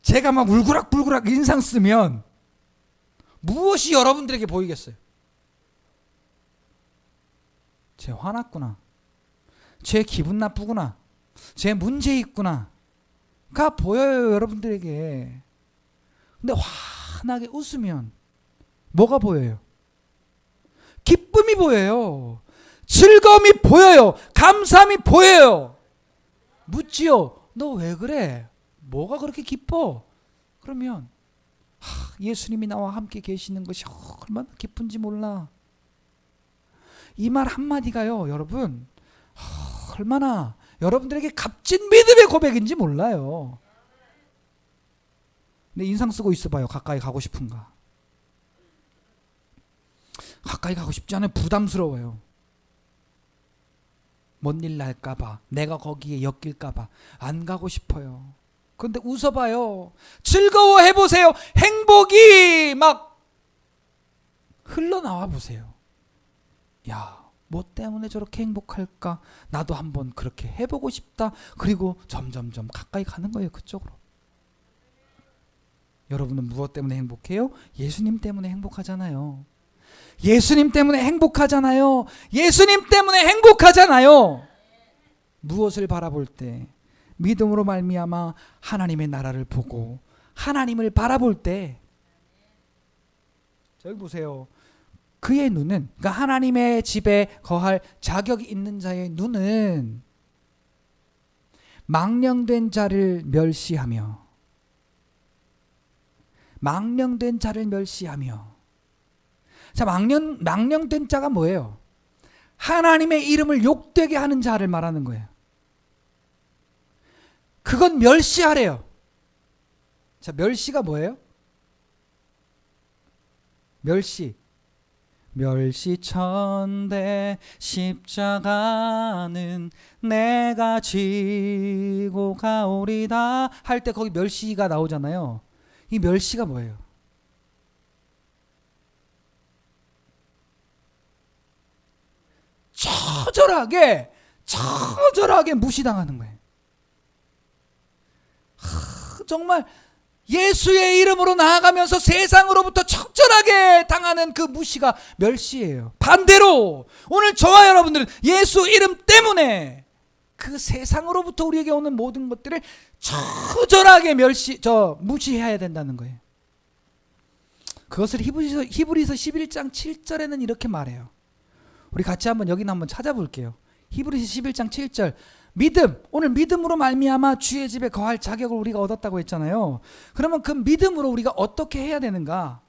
제가 막 울그락불그락 인상 쓰면 무엇이 여러분들에게 보이겠어요? 쟤 화났구나, 쟤 기분 나쁘구나, 쟤 문제 있구나 가 보여요, 여러분들에게. 근데 환하게 웃으면 뭐가 보여요? 기쁨이 보여요. 즐거움이 보여요. 감사함이 보여요. 묻지요. 너 왜 그래? 뭐가 그렇게 기뻐? 그러면 예수님이 나와 함께 계시는 것이 얼마나 기쁜지 몰라. 이 말 한마디가요, 여러분, 얼마나 여러분들에게 값진 믿음의 고백인지 몰라요. 근데 인상 쓰고 있어봐요. 가까이 가고 싶은가? 가까이 가고 싶지 않아요. 부담스러워요. 뭔 일 날까봐, 내가 거기에 엮일까봐 안 가고 싶어요. 그런데 웃어봐요. 즐거워해보세요. 행복이 막 흘러나와 보세요. 야, 뭐 때문에 저렇게 행복할까? 나도 한번 그렇게 해보고 싶다. 그리고 점점점 가까이 가는 거예요. 그쪽으로. 여러분은 무엇 때문에 행복해요? 예수님 때문에 행복하잖아요. 예수님 때문에 행복하잖아요. 예수님 때문에 행복하잖아요. 무엇을 바라볼 때? 믿음으로 말미암아 하나님의 나라를 보고 하나님을 바라볼 때, 저기 보세요. 그의 눈은, 그러니까 하나님의 집에 거할 자격이 있는 자의 눈은 망령된 자를 멸시하며 자, 망령된 자가 뭐예요? 하나님의 이름을 욕되게 하는 자를 말하는 거예요. 그건 멸시하래요. 자, 멸시가 뭐예요? 멸시천대 십자가는 내가 지고 가오리다 할 때 거기 멸시가 나오잖아요. 이 멸시가 뭐예요? 처절하게 무시당하는 거예요. 정말 예수의 이름으로 나아가면서 세상으로부터 처절하게 당하는 그 무시가 멸시예요. 반대로 오늘 저와 여러분들은 예수 이름 때문에 그 세상으로부터 우리에게 오는 모든 것들을 처절하게 무시해야 된다는 거예요. 그것을 히브리서 11장 7절에는 이렇게 말해요. 우리 같이 한번 찾아볼게요. 히브리서 11장 7절. 오늘 믿음으로 말미암아 주의 집에 거할 자격을 우리가 얻었다고 했잖아요. 그러면 그 믿음으로 우리가 어떻게 해야 되는가?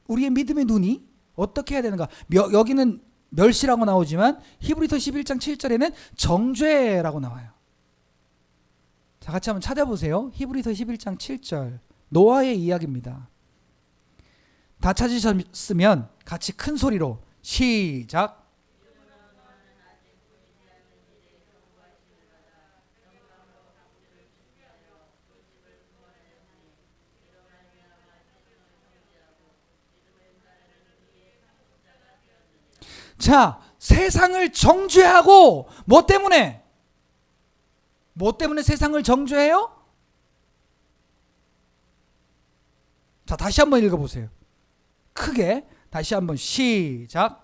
우리의 믿음의 눈이 어떻게 해야 되는가? 여기는 멸시라고 나오지만 히브리서 11장 7절에는 정죄라고 나와요. 자, 같이 한번 찾아보세요. 히브리서 11장 7절. 노아의 이야기입니다. 다 찾으셨으면 같이 큰 소리로 시작. 자, 세상을 정죄하고 뭐 때문에 세상을 정죄해요? 자, 다시 한번 읽어보세요. 크게 다시 한번 시작.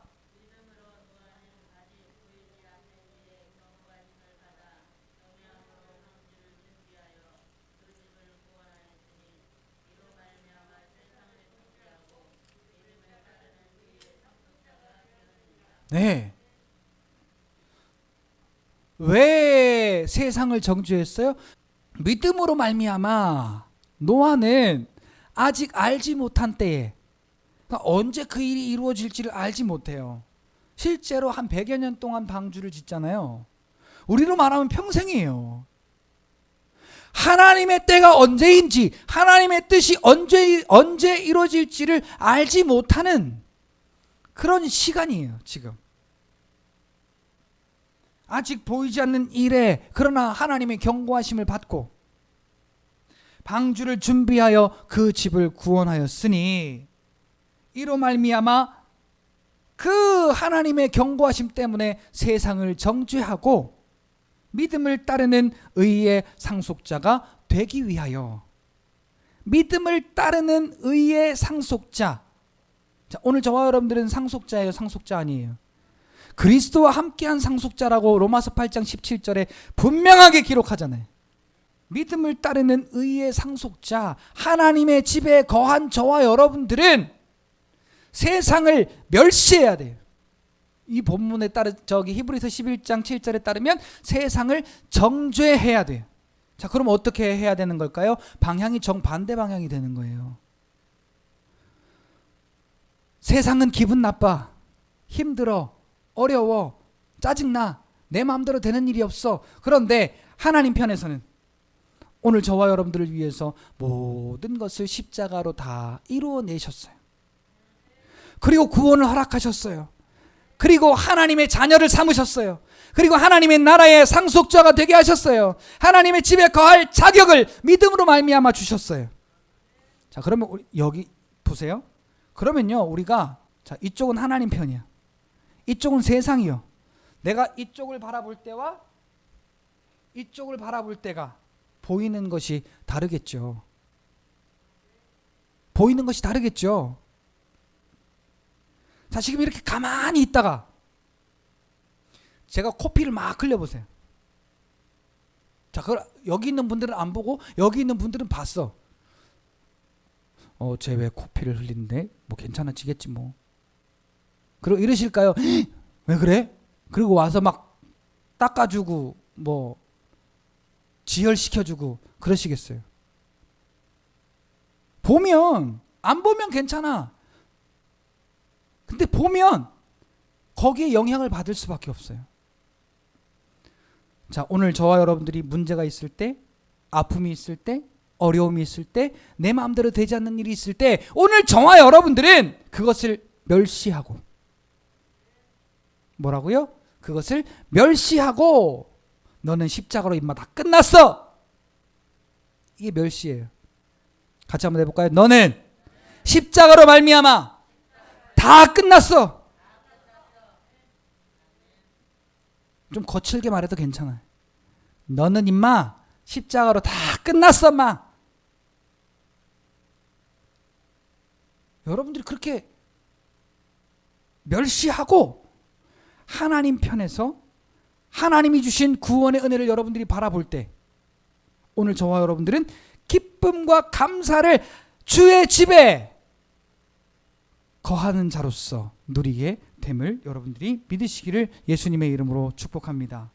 네. 왜 세상을 정죄했어요? 믿음으로 말미암아 노아는 아직 알지 못한 때에, 그러니까 언제 그 일이 이루어질지를 알지 못해요. 실제로 한 100여 년 동안 방주를 짓잖아요. 우리로 말하면 평생이에요. 하나님의 때가 언제인지, 하나님의 뜻이 언제 이루어질지를 알지 못하는 그런 시간이에요. 지금 아직 보이지 않는 일에 그러나 하나님의 경고하심을 받고 방주를 준비하여 그 집을 구원하였으니, 이로 말미암아 그 하나님의 경고하심 때문에 세상을 정죄하고 믿음을 따르는 의의 상속자가 되기 위하여. 믿음을 따르는 의의 상속자. 자, 오늘 저와 여러분들은 상속자예요, 상속자 아니에요? 그리스도와 함께한 상속자라고 로마서 8장 17절에 분명하게 기록하잖아요. 믿음을 따르는 의의 상속자, 하나님의 집에 거한 저와 여러분들은 세상을 멸시해야 돼요. 이 본문에 따른 히브리서 11장 7절에 따르면 세상을 정죄해야 돼요. 자, 그럼 어떻게 해야 되는 걸까요? 방향이 정반대 방향이 되는 거예요. 세상은 기분 나빠, 힘들어, 어려워, 짜증나, 내 마음대로 되는 일이 없어. 그런데 하나님 편에서는 오늘 저와 여러분들을 위해서 모든 것을 십자가로 다 이루어내셨어요. 그리고 구원을 허락하셨어요. 그리고 하나님의 자녀를 삼으셨어요. 그리고 하나님의 나라의 상속자가 되게 하셨어요. 하나님의 집에 거할 자격을 믿음으로 말미암아 주셨어요. 자, 그러면 여기 보세요. 그러면요, 우리가 자, 이쪽은 하나님 편이야. 이쪽은 세상이요. 내가 이쪽을 바라볼 때와 이쪽을 바라볼 때가 보이는 것이 다르겠죠. 보이는 것이 다르겠죠. 자, 지금 이렇게 가만히 있다가 제가 코피를 막 흘려보세요. 자, 그걸 여기 있는 분들은 안 보고 여기 있는 분들은 봤어. 쟤 왜 코피를 흘리는데? 뭐 괜찮아지겠지 뭐. 그리고 이러실까요? 왜 그래? 그리고 와서 막 닦아주고 뭐 지혈시켜주고 그러시겠어요? 보면, 안 보면 괜찮아. 근데 보면 거기에 영향을 받을 수밖에 없어요. 자, 오늘 저와 여러분들이 문제가 있을 때, 아픔이 있을 때, 어려움이 있을 때, 내 마음대로 되지 않는 일이 있을 때, 오늘 저와 여러분들은 그것을 멸시하고, 뭐라고요? 그것을 멸시하고, 너는 십자가로 임마 다 끝났어. 이게 멸시예요. 같이 한번 해볼까요? 너는 십자가로 말미암아 다 끝났어. 좀 거칠게 말해도 괜찮아요. 너는 임마 십자가로 다 끝났어, 마. 여러분들이 그렇게 멸시하고 하나님 편에서 하나님이 주신 구원의 은혜를 여러분들이 바라볼 때, 오늘 저와 여러분들은 기쁨과 감사를 주의 집에 거하는 자로서 누리게 됨을 여러분들이 믿으시기를 예수님의 이름으로 축복합니다.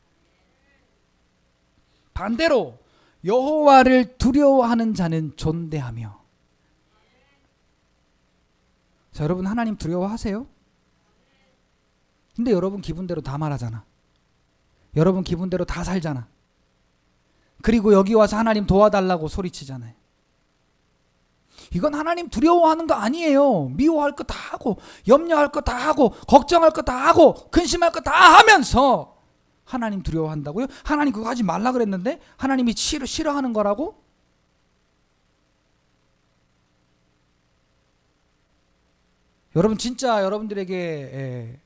반대로 여호와를 두려워하는 자는 존대하며. 자, 여러분 하나님 두려워하세요? 근데 여러분 기분대로 다 말하잖아. 여러분 기분대로 다 살잖아. 그리고 여기 와서 하나님 도와달라고 소리치잖아요. 이건 하나님 두려워하는 거 아니에요. 미워할 거 다 하고, 염려할 거 다 하고, 걱정할 거 다 하고, 근심할 거 다 하면서 하나님 두려워한다고요? 하나님 그거 하지 말라 그랬는데 하나님이 싫어하는 거라고? 여러분 진짜 여러분들에게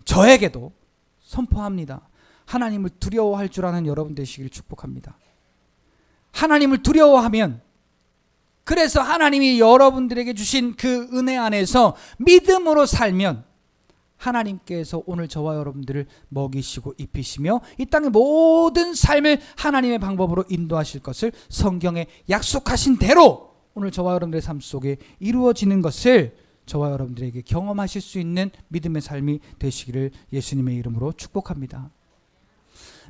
저에게도 선포합니다. 하나님을 두려워할 줄 아는 여러분 되시길 축복합니다. 하나님을 두려워하면, 그래서 하나님이 여러분들에게 주신 그 은혜 안에서 믿음으로 살면 하나님께서 오늘 저와 여러분들을 먹이시고 입히시며 이 땅의 모든 삶을 하나님의 방법으로 인도하실 것을 성경에 약속하신 대로 오늘 저와 여러분들의 삶 속에 이루어지는 것을 저와 여러분들에게 경험하실 수 있는 믿음의 삶이 되시기를 예수님의 이름으로 축복합니다.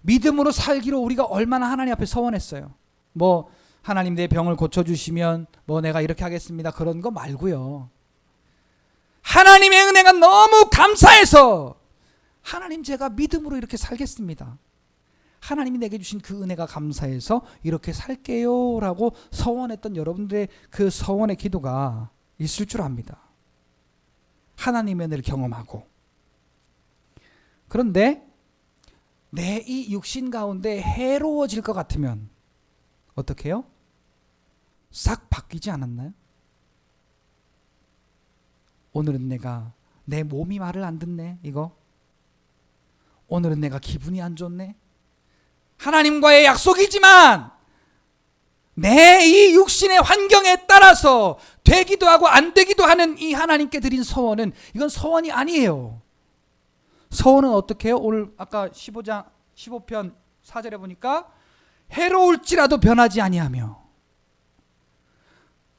믿음으로 살기로 우리가 얼마나 하나님 앞에 서원했어요. 뭐 하나님 내 병을 고쳐주시면 뭐 내가 이렇게 하겠습니다, 그런 거 말고요. 하나님의 은혜가 너무 감사해서 하나님 제가 믿음으로 이렇게 살겠습니다, 하나님이 내게 주신 그 은혜가 감사해서 이렇게 살게요 라고 서원했던 여러분들의 그 서원의 기도가 있을 줄 압니다. 하나님의 은혜를 경험하고. 그런데 내 이 육신 가운데 해로워질 것 같으면 어떻게 해요? 싹 바뀌지 않았나요? 오늘은 내가 내 몸이 말을 안 듣네, 이거. 오늘은 내가 기분이 안 좋네. 하나님과의 약속이지만 내 이 육신의 환경에 따라서 되기도 하고 안 되기도 하는 이 하나님께 드린 서원은, 이건 서원이 아니에요. 서원은 어떻게 해요? 오늘 아까 15편 4절에 보니까 해로울지라도 변하지 아니하며.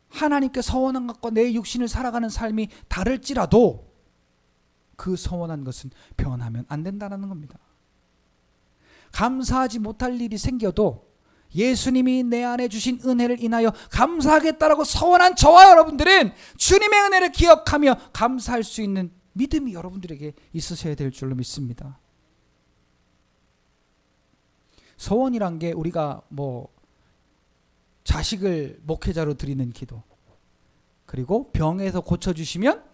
하나님께 서원한 것과 내 육신을 살아가는 삶이 다를지라도 그 서원한 것은 변하면 안 된다는 겁니다. 감사하지 못할 일이 생겨도 예수님이 내 안에 주신 은혜를 인하여 감사하겠다라고 서원한 저와 여러분들은 주님의 은혜를 기억하며 감사할 수 있는 믿음이 여러분들에게 있으셔야 될 줄로 믿습니다. 서원이란 게 우리가 자식을 목회자로 드리는 기도, 그리고 병에서 고쳐주시면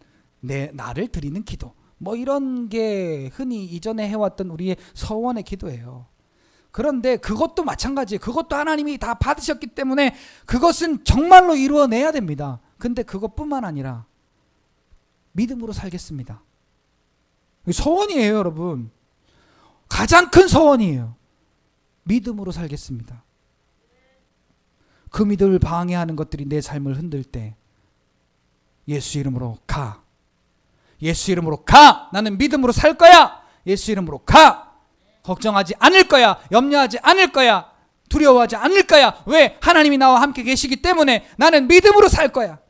나를 드리는 기도, 이런 게 흔히 이전에 해왔던 우리의 서원의 기도예요. 그런데 그것도 마찬가지예요. 그것도 하나님이 다 받으셨기 때문에 그것은 정말로 이루어내야 됩니다. 근데 그것뿐만 아니라 믿음으로 살겠습니다. 서원이에요, 여러분. 가장 큰 서원이에요. 믿음으로 살겠습니다. 그 믿음을 방해하는 것들이 내 삶을 흔들 때 예수 이름으로 가. 예수 이름으로 가. 나는 믿음으로 살 거야. 예수 이름으로 가. 걱정하지 않을 거야. 염려하지 않을 거야. 두려워하지 않을 거야. 왜? 하나님이 나와 함께 계시기 때문에 나는 믿음으로 살 거야.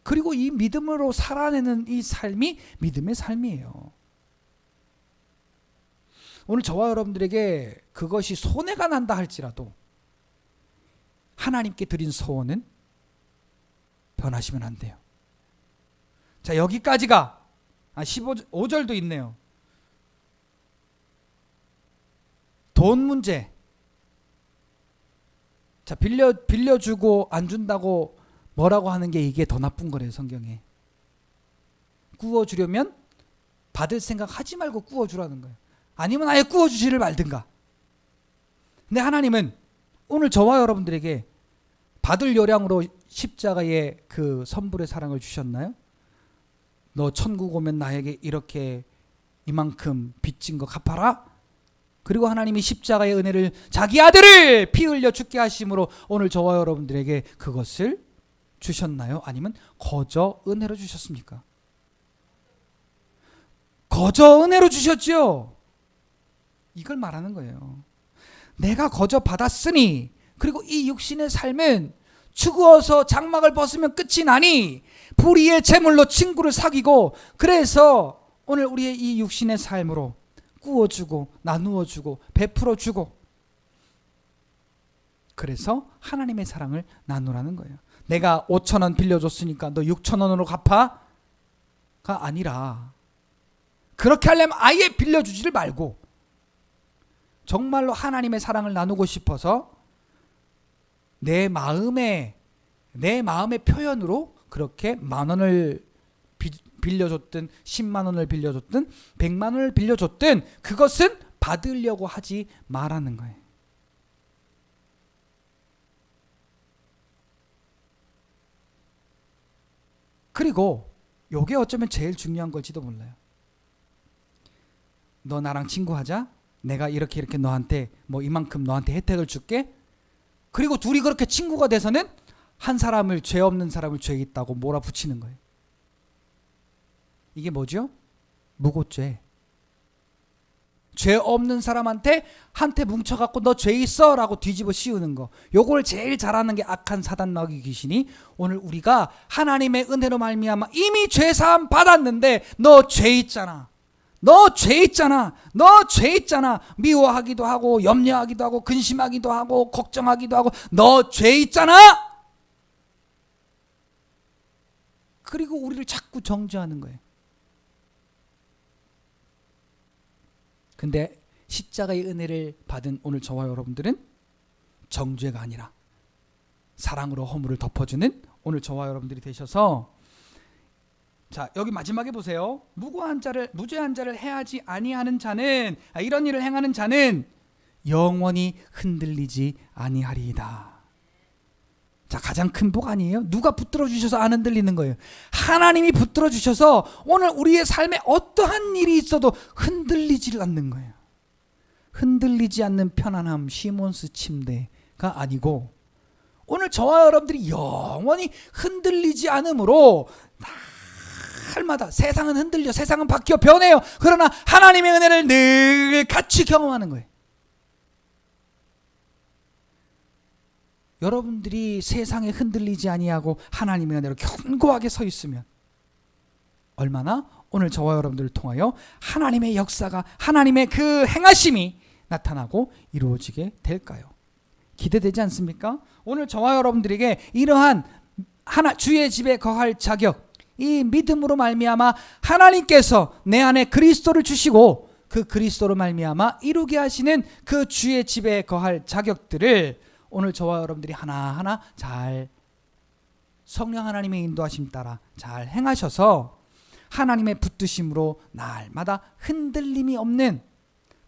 그리고 이 믿음으로 살아내는 이 삶이 믿음의 삶이에요. 오늘 저와 여러분들에게 그것이 손해가 난다 할지라도 하나님께 드린 소원은 변하시면 안 돼요. 자, 여기까지가 15절도 있네요. 돈 문제. 자, 빌려주고 안 준다고 뭐라고 하는 게 이게 더 나쁜 거래요, 성경에. 구워주려면 받을 생각 하지 말고 구워주라는 거예요. 아니면 아예 구워주지를 말든가. 근데 하나님은 오늘 저와 여러분들에게 받을 요량으로 십자가의 그 선불의 사랑을 주셨나요? 너 천국 오면 나에게 이렇게 이만큼 빚진 거 갚아라. 그리고 하나님이 십자가의 은혜를 자기 아들을 피 흘려 죽게 하심으로 오늘 저와 여러분들에게 그것을 주셨나요? 아니면 거저 은혜로 주셨습니까? 거저 은혜로 주셨죠. 이걸 말하는 거예요. 내가 거저 받았으니, 그리고 이 육신의 삶은 죽어서 장막을 벗으면 끝이 나니 불의의 제물로 친구를 사귀고, 그래서 오늘 우리의 이 육신의 삶으로 구워주고 나누어주고 베풀어주고, 그래서 하나님의 사랑을 나누라는 거예요. 내가 5,000원 빌려줬으니까 너 6,000원으로 갚아가 아니라, 그렇게 하려면 아예 빌려주지를 말고 정말로 하나님의 사랑을 나누고 싶어서 내 마음의 표현으로 그렇게 10,000원을 빌려줬든 10만 원을 빌려줬든 100만 원을 빌려줬든 그것은 받으려고 하지 말라는 거예요. 그리고 요게 어쩌면 제일 중요한 걸지도 몰라요. 너 나랑 친구하자. 내가 이렇게 너한테 이만큼 너한테 혜택을 줄게. 그리고 둘이 그렇게 친구가 돼서는 한 사람을, 죄 없는 사람을 죄 있다고 몰아붙이는 거예요. 이게 뭐죠? 무고죄. 죄 없는 사람한테 뭉쳐갖고 너 죄 있어 라고 뒤집어 씌우는 거. 요걸 제일 잘하는 게 악한 사단 마귀 귀신이, 오늘 우리가 하나님의 은혜로 말미암아 이미 죄사함 받았는데 너 죄 있잖아, 너 죄 있잖아, 너 죄 있잖아, 미워하기도 하고 염려하기도 하고 근심하기도 하고 걱정하기도 하고 너 죄 있잖아. 그리고 우리를 자꾸 정죄하는 거예요. 근데 십자가의 은혜를 받은 오늘 저와 여러분들은 정죄가 아니라 사랑으로 허물을 덮어주는 오늘 저와 여러분들이 되셔서, 자, 여기 마지막에 보세요. 무죄한 자를 해하지 아니하는 자는, 이런 일을 행하는 자는 영원히 흔들리지 아니하리이다. 자, 가장 큰 복 아니에요? 누가 붙들어 주셔서 안 흔들리는 거예요? 하나님이 붙들어 주셔서 오늘 우리의 삶에 어떠한 일이 있어도 흔들리지를 않는 거예요. 흔들리지 않는 편안함, 시몬스 침대가 아니고, 오늘 저와 여러분들이 영원히 흔들리지 않으므로 날마다 세상은 흔들려, 세상은 바뀌어 변해요. 그러나 하나님의 은혜를 늘 같이 경험하는 거예요. 여러분들이 세상에 흔들리지 아니하고 하나님의 은혜로 견고하게 서 있으면 얼마나 오늘 저와 여러분들을 통하여 하나님의 역사가, 하나님의 그 행하심이 나타나고 이루어지게 될까요? 기대되지 않습니까? 오늘 저와 여러분들에게 이러한 주의 집에 거할 자격, 이 믿음으로 말미암아 하나님께서 내 안에 그리스도를 주시고 그 그리스도로 말미암아 이루게 하시는 그 주의 집에 거할 자격들을 오늘 저와 여러분들이 하나하나 잘 성령 하나님의 인도하심 따라 잘 행하셔서 하나님의 붙드심으로 날마다 흔들림이 없는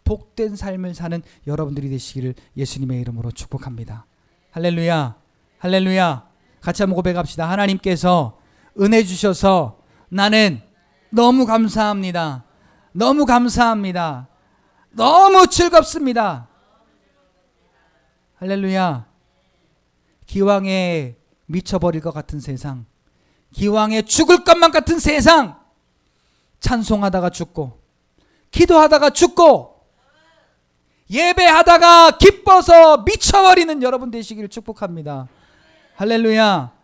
복된 삶을 사는 여러분들이 되시기를 예수님의 이름으로 축복합니다. 할렐루야, 할렐루야. 같이 한번 고백합시다. 하나님께서 은혜 주셔서 나는 너무 감사합니다. 너무 감사합니다. 너무 즐겁습니다. 할렐루야. 기왕에 미쳐버릴 것 같은 세상, 기왕에 죽을 것만 같은 세상, 찬송하다가 죽고 기도하다가 죽고 예배하다가 기뻐서 미쳐버리는 여러분 되시기를 축복합니다. 할렐루야.